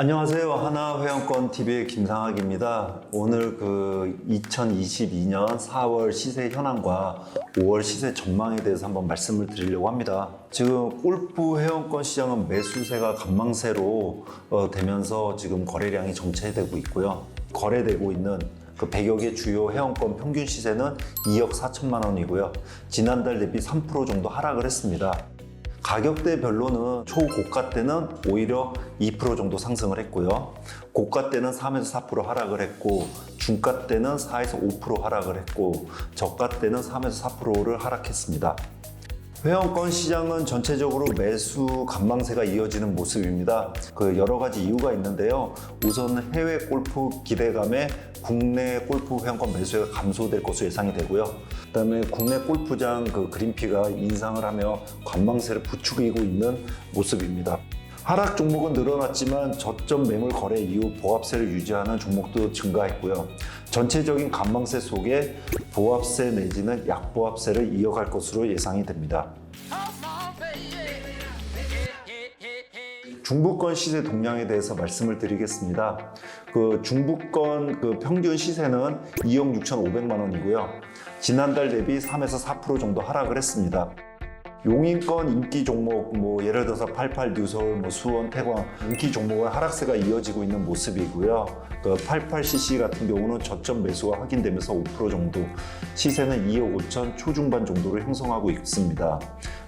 안녕하세요. 하나회원권TV의 김상학입니다. 오늘 2022년 4월 시세 현황과 5월 시세 전망에 대해서 한번 말씀을 드리려고 합니다. 지금 골프 회원권 시장은 매수세가 간망세로 되면서 지금 거래량이 정체되고 있고요. 거래되고 있는 100여 개 주요 회원권 평균 시세는 2억 4천만 원이고요. 지난달 대비 3% 정도 하락을 했습니다. 가격대별로는 초고가 때는 오히려 2% 정도 상승을 했고요. 고가 때는 3에서 4% 하락을 했고, 중가 때는 4에서 5% 하락을 했고, 저가 때는 3에서 4%를 하락했습니다. 회원권 시장은 전체적으로 매수 관망세가 이어지는 모습입니다. 여러 가지 이유가 있는데요. 우선 해외 골프 기대감에 국내 골프 회원권 매수가 감소될 것으로 예상이 되고요. 그다음에 국내 골프장 그린피가 인상을 하며 관망세를 부추기고 있는 모습입니다. 하락 종목은 늘어났지만 저점 매물 거래 이후 보합세를 유지하는 종목도 증가했고요. 전체적인 관망세 속에 보합세 내지는 약보합세를 이어갈 것으로 예상이 됩니다. 중부권 시세 동향에 대해서 말씀을 드리겠습니다. 중부권 평균 시세는 2억 6,500만 원이고요. 지난달 대비 3에서 4% 정도 하락을 했습니다. 용인권 인기 종목, 예를 들어서 88 뉴서울, 수원, 태광 인기 종목은 하락세가 이어지고 있는 모습이고요. 88cc 같은 경우는 저점 매수가 확인되면서 5% 정도, 시세는 2억 5천 초중반 정도를 형성하고 있습니다.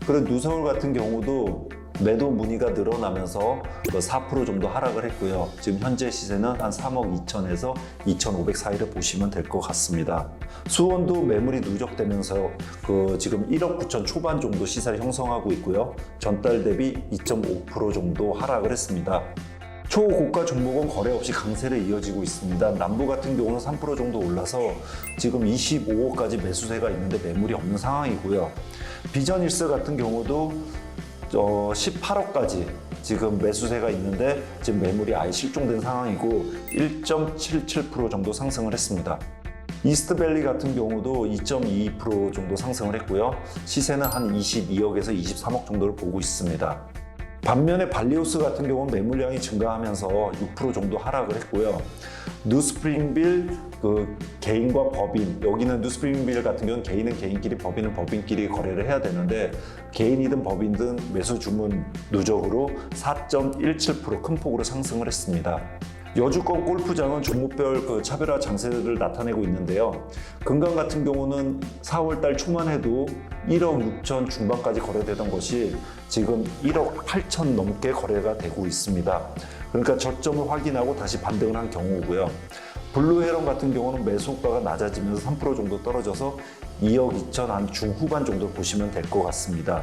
그리고 뉴서울 같은 경우도 매도 문의가 늘어나면서 4% 정도 하락을 했고요. 지금 현재 시세는 한 3억 2천에서 2,500 사이를 보시면 될 것 같습니다. 수원도 매물이 누적되면서 지금 1억 9천 초반 정도 시세를 형성하고 있고요. 전달 대비 2.5% 정도 하락을 했습니다. 초고가 종목은 거래 없이 강세를 이어지고 있습니다. 남부 같은 경우는 3% 정도 올라서 지금 25호까지 매수세가 있는데 매물이 없는 상황이고요. 비전일스 같은 경우도 18호까지 지금 매수세가 있는데 지금 매물이 아예 실종된 상황이고 1.77% 정도 상승을 했습니다. 이스트밸리 같은 경우도 2.22% 정도 상승을 했고요. 시세는 한 22억에서 23억 정도를 보고 있습니다. 반면에 발리우스 같은 경우는 매물량이 증가하면서 6% 정도 하락을 했고요. 뉴스프링빌 개인과 법인, 여기는 뉴스프링빌 같은 경우는 개인은 개인끼리, 법인은 법인끼리 거래를 해야 되는데 개인이든 법인든 매수 주문 누적으로 4.17% 큰 폭으로 상승을 했습니다. 여주권 골프장은 종목별 차별화 장세를 나타내고 있는데요. 금강 같은 경우는 4월달 초만 해도 1억 6천 중반까지 거래되던 것이 지금 1억 8천 넘게 거래가 되고 있습니다. 그러니까 저점을 확인하고 다시 반등을 한 경우고요. 블루헤런 같은 경우는 매수 효과가 낮아지면서 3% 정도 떨어져서 2억 2천 한 중후반 정도 보시면 될 것 같습니다.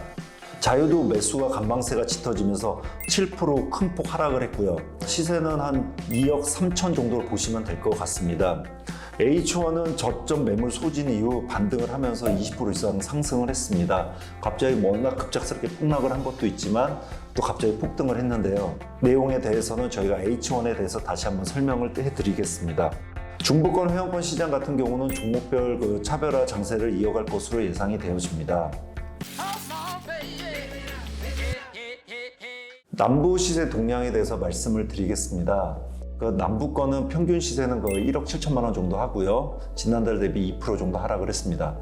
자유도 매수가 간방세가 짙어지면서 7% 큰 폭 하락을 했고요. 시세는 한 2억 3천 정도를 보시면 될 것 같습니다. H1은 저점 매물 소진 이후 반등을 하면서 20% 이상 상승을 했습니다. 갑자기 워낙 급작스럽게 폭락을 한 것도 있지만 또 갑자기 폭등을 했는데요. 내용에 대해서는 저희가 H1에 대해서 다시 한번 설명을 해드리겠습니다. 중부권 회원권 시장 같은 경우는 종목별 차별화 장세를 이어갈 것으로 예상이 되어집니다. 남부 시세 동향에 대해서 말씀을 드리겠습니다. 남부권은 평균 시세는 1억 7천만 원 정도 하고요. 지난달 대비 2% 정도 하락을 했습니다.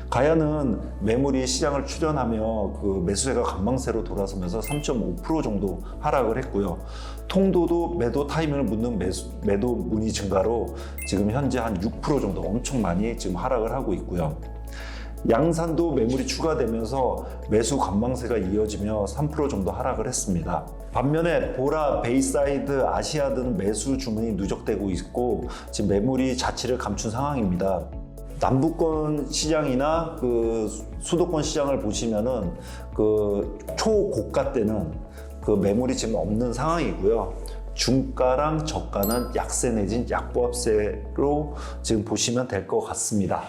가야는 매물이 시장을 출현하며 매수세가 관망세로 돌아서면서 3.5% 정도 하락을 했고요. 통도도 매도 타이밍을 묻는 매도 문의 증가로 지금 현재 한 6% 정도 엄청 많이 지금 하락을 하고 있고요. 양산도 매물이 추가되면서 매수 관망세가 이어지며 3% 정도 하락을 했습니다. 반면에 보라, 베이사이드, 아시아드는 매수 주문이 누적되고 있고 지금 매물이 자취를 감춘 상황입니다. 남부권 시장이나 수도권 시장을 보시면은 초고가 때는 매물이 지금 없는 상황이고요. 중가랑 저가는 약세 내진 약보합세로 지금 보시면 될 것 같습니다.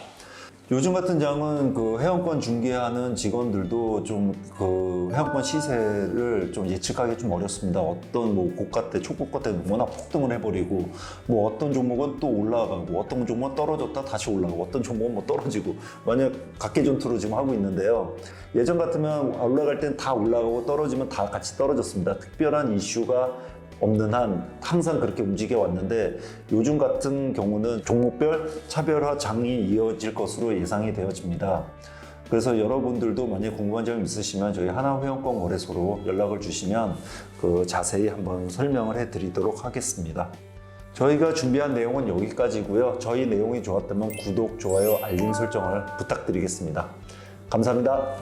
요즘 같은 장은 회원권 중개하는 직원들도 좀 회원권 시세를 좀 예측하기 좀 어렵습니다. 어떤 고가 때, 초고가 때 워낙 폭등을 해버리고 어떤 종목은 또 올라가고 어떤 종목은 떨어졌다 다시 올라가고 어떤 종목은 떨어지고 만약 각계전투로 지금 하고 있는데요. 예전 같으면 올라갈 땐 다 올라가고 떨어지면 다 같이 떨어졌습니다. 특별한 이슈가 없는 한 항상 그렇게 움직여 왔는데 요즘 같은 경우는 종목별 차별화장이 이어질 것으로 예상이 되어집니다. 그래서 여러분들도 만약 궁금한 점 있으시면 저희 하나회원권 거래소로 연락을 주시면 자세히 한번 설명을 해드리도록 하겠습니다. 저희가 준비한 내용은 여기까지고요. 저희 내용이 좋았다면 구독, 좋아요, 알림 설정을 부탁드리겠습니다. 감사합니다.